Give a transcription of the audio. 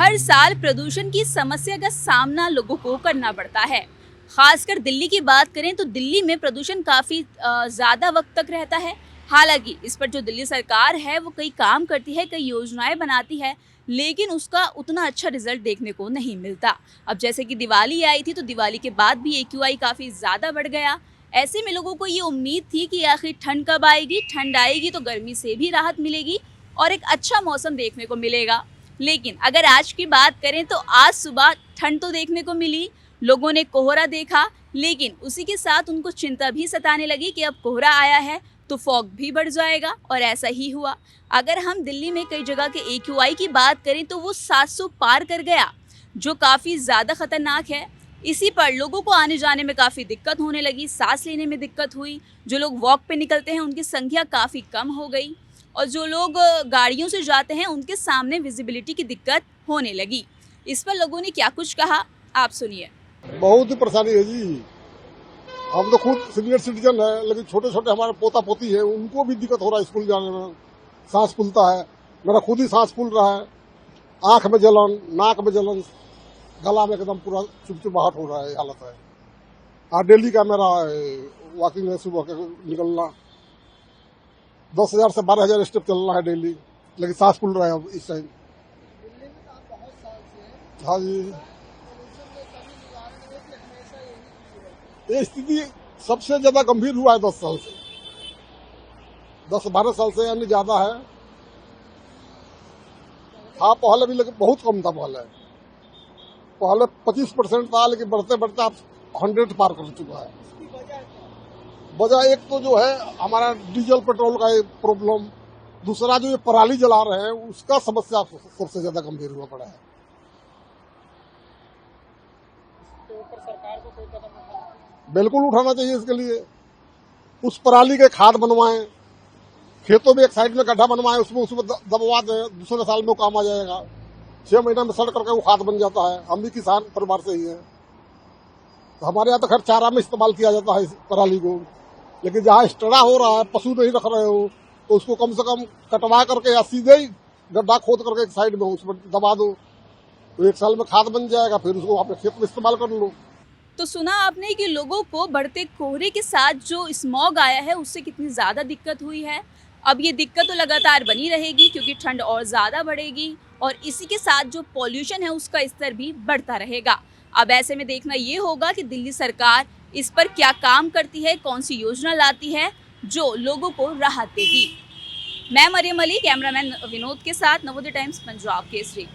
हर साल प्रदूषण की समस्या का सामना लोगों को करना पड़ता है। खासकर दिल्ली की बात करें तो दिल्ली में प्रदूषण काफ़ी ज़्यादा वक्त तक रहता है। हालांकि इस पर जो दिल्ली सरकार है वो कई काम करती है, कई योजनाएं बनाती है, लेकिन उसका उतना अच्छा रिजल्ट देखने को नहीं मिलता। अब जैसे कि दिवाली आई थी तो दिवाली के बाद भी AQI काफ़ी ज़्यादा बढ़ गया। ऐसे में लोगों को ये उम्मीद थी कि आखिर ठंड कब आएगी, ठंड आएगी तो गर्मी से भी राहत मिलेगी और एक अच्छा मौसम देखने को मिलेगा। लेकिन अगर आज की बात करें तो आज सुबह ठंड तो देखने को मिली, लोगों ने कोहरा देखा, लेकिन उसी के साथ उनको चिंता भी सताने लगी कि अब कोहरा आया है तो फॉग भी बढ़ जाएगा, और ऐसा ही हुआ। अगर हम दिल्ली में कई जगह के AQI की बात करें तो वो 700 पार कर गया, जो काफ़ी ज़्यादा खतरनाक है। इसी पर लोगों को आने जाने में काफ़ी दिक्कत होने लगी, सांस लेने में दिक्कत हुई। जो लोग वॉक पे निकलते हैं उनकी संख्या काफ़ी कम हो गई, और जो लोग गाड़ियों से जाते हैं उनके सामने विजिबिलिटी की दिक्कत होने लगी। इस पर लोगों ने क्या कुछ कहा, आप सुनिए। बहुत ही परेशानी है जी। हम तो खुद सीनियर सिटीजन है, लेकिन छोटे छोटे हमारे पोता पोती है, उनको भी दिक्कत हो रहा है स्कूल जाने में। सांस फूलता है, मेरा खुद ही सांस फूल रहा है, आंख में जलन, नाक में जलन, गला में एकदम पूरा चुपचुपाहट हो रहा है, हालत है। आज डेली का मेरा वॉकिंग है, सुबह के निकलना 10,000 से 12,000 स्टेप चलना है डेली, लेकिन सांस फूल रहा है अब इस टाइम। हाँ जी, ये स्थिति सबसे ज्यादा गंभीर हुआ है 10 साल से, 10-12 साल से, यानी ज्यादा है। हाँ, पहले भी लेकिन बहुत कम था। पहले 25% था, लेकिन बढ़ते बढ़ते आप 100 पार कर चुका है। वजह एक तो जो है हमारा डीजल पेट्रोल का एक प्रॉब्लम, दूसरा जो ये पराली जला रहे हैं उसका समस्या सबसे ज्यादा गंभीर हुआ पड़ा है। बिल्कुल उठाना चाहिए इसके लिए। उस पराली के खाद बनवाएं, खेतों में एक साइड में गड्ढा बनवाएं, उसमें दबवा दें, दूसरे साल में वो काम आ जाएगा। 6 महीना में सड़ करके वो खाद बन जाता है। हम भी किसान परिवार से ही हैं, तो हमारे यहाँ तो खैर चारा में इस्तेमाल किया जाता है इस पराली को, लेकिन जहाँ स्टड़ा हो रहा है, पशु नहीं रख रहे हो, तो उसको कम से कम कटवा करके या सीधे ही गड्ढा खोद करके एक साइड में उसमें दबा दो, तो 1 साल में खाद बन जाएगा, फिर उसको अपने खेत में इस्तेमाल कर लो। तो सुना आपने कि लोगों को बढ़ते कोहरे के साथ जो स्मॉग आया है उससे कितनी ज़्यादा दिक्कत हुई है। अब ये दिक्कत तो लगातार बनी रहेगी, क्योंकि ठंड और ज़्यादा बढ़ेगी और इसी के साथ जो पॉल्यूशन है उसका स्तर भी बढ़ता रहेगा। अब ऐसे में देखना ये होगा कि दिल्ली सरकार इस पर क्या काम करती है, कौन सी योजना लाती है जो लोगों को राहत देगी। मैं मरियम अली, कैमरामैन विनोद के साथ, नवोदय टाइम्स, पंजाब केसरी।